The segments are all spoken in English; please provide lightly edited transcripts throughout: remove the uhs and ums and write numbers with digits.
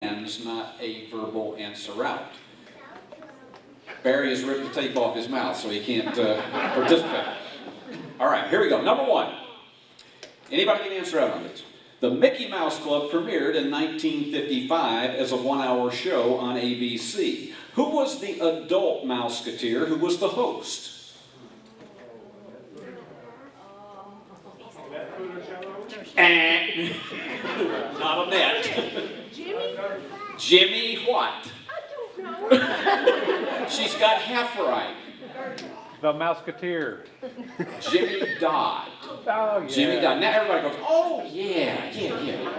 commands, not a verbal answer out. Barry has ripped the tape off his mouth, so he can't participate. All right, here we go. Number one. Anybody can answer out on this. The Mickey Mouse Club premiered in 1955 as a one-hour show on ABC. Who was the adult Mouseketeer who was the host? Not Annette. Jimmy what? I don't know. She's got half right. The Mouseketeer. Jimmy Dodd. Oh, yeah. Jimmy Dodd. Now everybody goes, oh, yeah.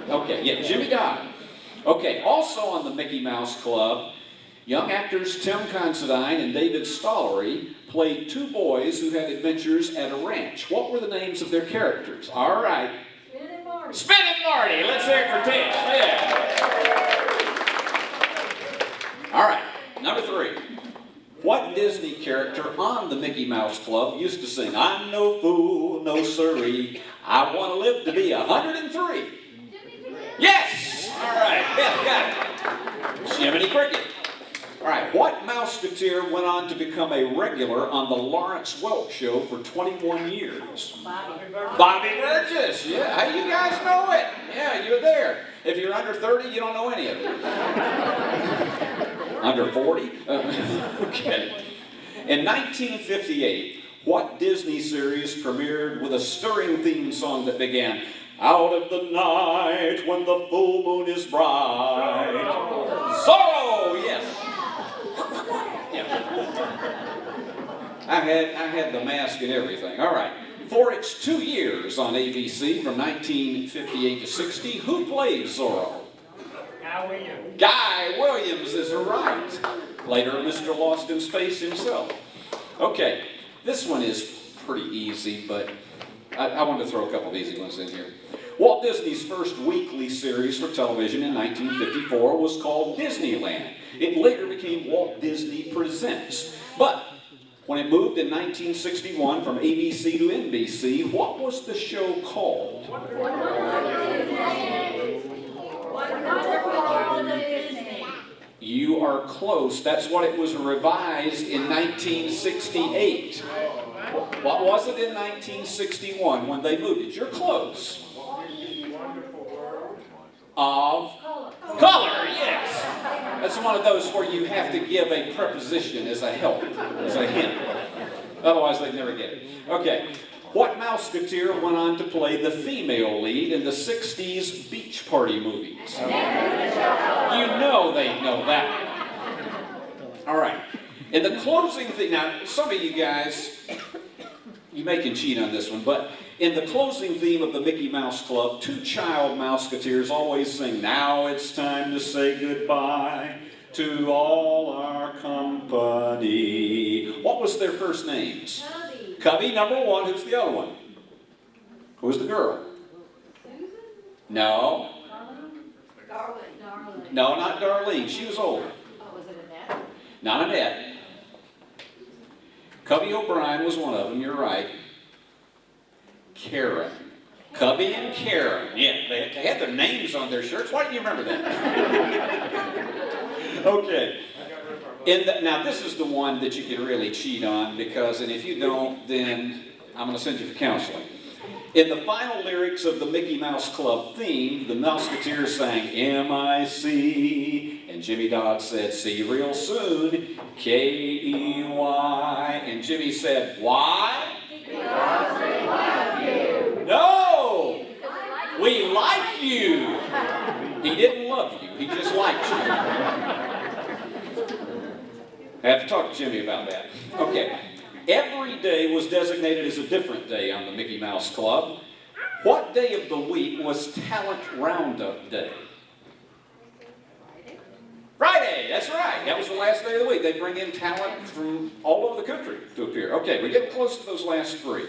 Okay, yeah, Jimmy Dodd. Okay, also on the Mickey Mouse Club, young actors Tim Considine and David Stollery played two boys who had adventures at a ranch. What were the names of their characters? All right. Spin and Marty. Spin and Marty. Let's hear it for Tim. Yeah. All right, number three. What Disney character on the Mickey Mouse Club used to sing, I'm no fool, no siree, I want to live to be 103? Yes! All right, Beth got it. Jiminy Cricket. All right, what Mouseketeer went on to become a regular on the Lawrence Welk Show for 21 years? Bobby Burgess. Yeah, how do you guys know it? Yeah, you're there. If you're under 30, you don't know any of it. Under 40? Okay. In 1958, what Disney series premiered with a stirring theme song that began, out of the night when the full moon is bright? Zorro, yes. Yeah. I had the mask and everything. All right. For its 2 years on ABC from 1958 to 60, who played Zorro? Guy Williams is right. Later, Mr. Lost in Space himself. Okay, this one is pretty easy, but I wanted to throw a couple of easy ones in here. Walt Disney's first weekly series for television in 1954 was called Disneyland. It later became Walt Disney Presents. But when it moved in 1961 from ABC to NBC, what was the show called? You are close. That's what it was revised in 1968. What was it in 1961 when they moved it? You're close. Of color, yes. That's one of those where you have to give a preposition as a help, as a hint. Otherwise, they'd never get it. Okay. What Mouseketeer went on to play the female lead in the 60s beach party movies? You know they know that. All right. In the closing theme, now some of you guys, you may can cheat on this one, but in the closing theme of the Mickey Mouse Club, two child Mouseketeers always sing, now it's time to say goodbye to all our company. What was their first names? Cubby, number one. Who's the other one? Who's the girl? Susan? No. Darlene. No, not Darlene. She was older. Oh, was it Annette? Not Annette. Cubby O'Brien was one of them. You're right. Karen. Cubby and Karen. Yeah, they had their names on their shirts. Why do you remember that? Okay. Now, this is the one that you can really cheat on because, and if you don't, then I'm going to send you for counseling. In the final lyrics of the Mickey Mouse Club theme, the Mouseketeers sang M-I-C, and Jimmy Dodd said, see you real soon, K-E-Y, and Jimmy said, why? Because we love you. No! We like you! He didn't love you, he just liked you. I have to talk to Jimmy about that. Okay. Every day was designated as a different day on the Mickey Mouse Club. What day of the week was Talent Roundup Day? Friday, that's right. That was the last day of the week. They bring in talent from all over the country to appear. Okay, we're getting close to those last three.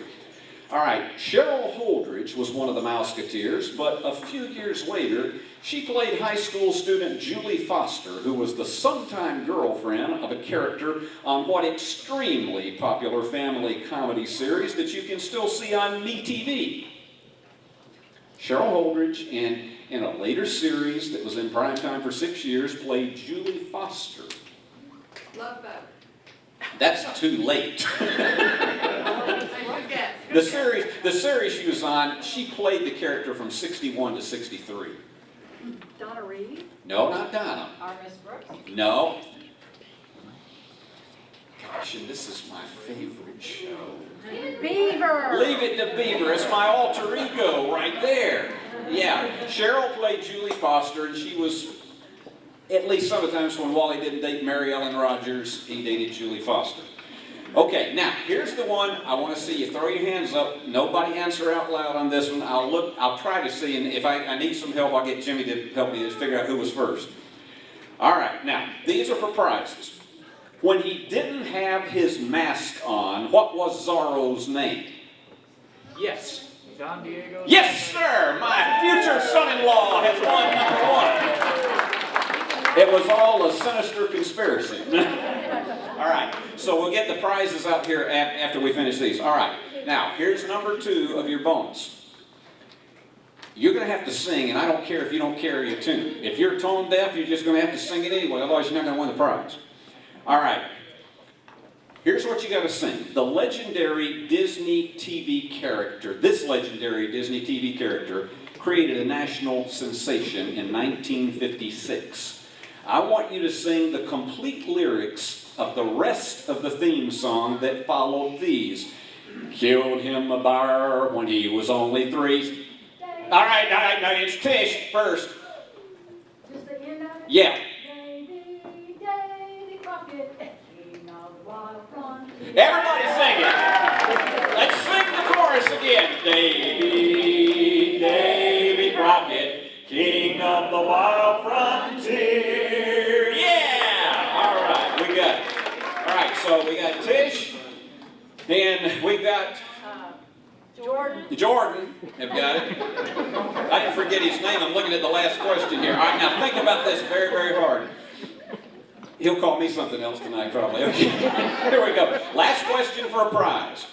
All right, Cheryl Holdridge was one of the Mouseketeers, but a few years later, she played high school student Julie Foster, who was the sometime girlfriend of a character on what extremely popular family comedy series that you can still see on MeTV. Cheryl Holdridge, and in a later series that was in primetime for 6 years, played Julie Foster. Love boat. That's too late. The series she was on, she played the character from 61 to 63. Donna Reed. No, not Donna. Our Miss Brooks. No. Gosh, and this is my favorite show. Beaver. Leave It to Beaver. It's my alter ego right there. Yeah, Cheryl played Julie Foster, and she was, at least sometimes when Wally didn't date Mary Ellen Rogers, he dated Julie Foster. Okay, now, here's the one I want to see you throw your hands up. Nobody answer out loud on this one. I'll try to see, and if I need some help, I'll get Jimmy to help me to figure out who was first. All right, now, these are for prizes. When he didn't have his mask on, what was Zorro's name? Yes. Don Diego. Yes, sir! My future son-in-law has won number 1. It was all a sinister conspiracy. All right, so we'll get the prizes out here after we finish these. All right, now, here's number 2 of your bonus. You're going to have to sing, and I don't care if you don't carry a tune. If you're tone deaf, you're just going to have to sing it anyway, otherwise you're not going to win the prize. All right, here's what you got to sing. The legendary Disney TV character, this legendary Disney TV character, created a national sensation in 1956. I want you to sing the complete lyrics of the rest of the theme song that followed these. Killed him a bear when he was only 3. All right, now it's Tish first. Just the end of it? Yeah. Davy Crockett, king of the wild frontier. Everybody sing it. Let's sing the chorus again. Davy Crockett, king of the wild frontier. Yeah! All right, we got it. All right, so we got Tish, and we got Jordan. Have got it. I didn't forget his name. I'm looking at the last question here. All right, now think about this very, very hard. He'll call me something else tonight, probably. Okay. Here we go. Last question for a prize.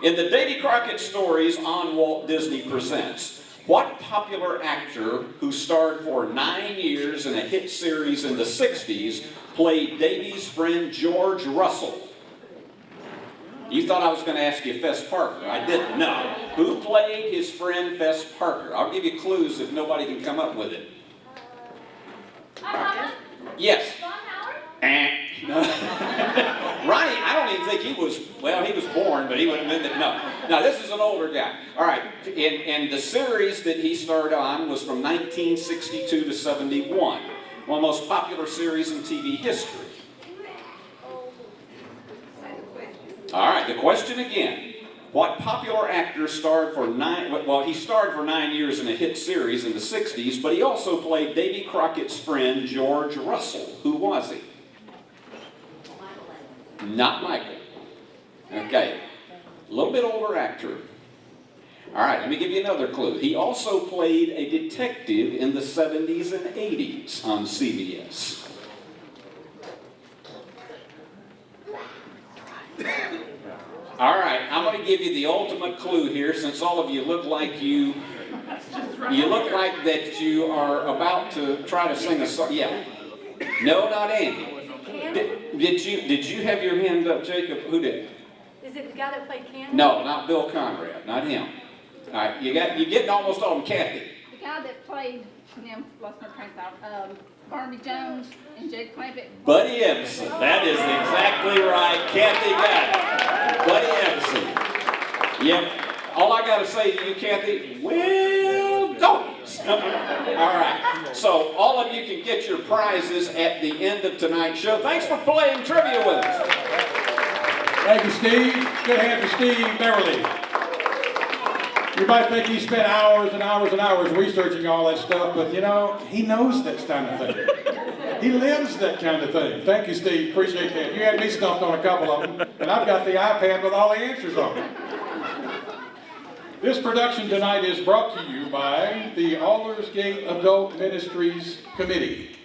In the Davy Crockett stories on Walt Disney Presents, what popular actor who starred for 9 years in a hit series in the 60s played Davy's friend George Russell? You thought I was going to ask you Fess Parker. I didn't. No. Who played his friend Fess Parker? I'll give you clues if nobody can come up with it. Yes. No. Ronnie, I don't even think he was born, but he wouldn't have been, no. Now, this is an older guy. All right, and the series that he starred on was from 1962 to 71. One of the most popular series in TV history. All right, the question again. What popular actor starred for he starred for 9 years in a hit series in the 60s, but he also played Davy Crockett's friend, George Russell. Who was he? Not Michael. Okay, a little bit older actor. All right, let me give you another clue. He also played a detective in the 70s and 80s on CBS. All right, I'm going to give you the ultimate clue here, since all of you look like that you are about to try to sing a song. Yeah. No, not Andy. Did you have your hand up, Jacob? Who did? Is it the guy that played Candy? No, not Bill Conrad, not him. All right, you're getting almost all of them. Kathy. The guy that played him, lost my train of thought, Barnaby Jones and Jake Clampett. Buddy Ebsen. That is exactly right. Kathy got it. Buddy Ebsen. Yep. All I got to say to you, Kathy, well, don'ts. All right. So all of you can get your prizes at the end of tonight's show. Thanks for playing trivia with us. Thank you, Steve. Good hand for Steve Beverly. You might think he spent hours and hours and hours researching all that stuff, but you know, he knows that kind of thing. He lives that kind of thing. Thank you, Steve. Appreciate that. You had me stumped on a couple of them, and I've got the iPad with all the answers on it. This production tonight is brought to you by the Aldersgate Adult Ministries Committee.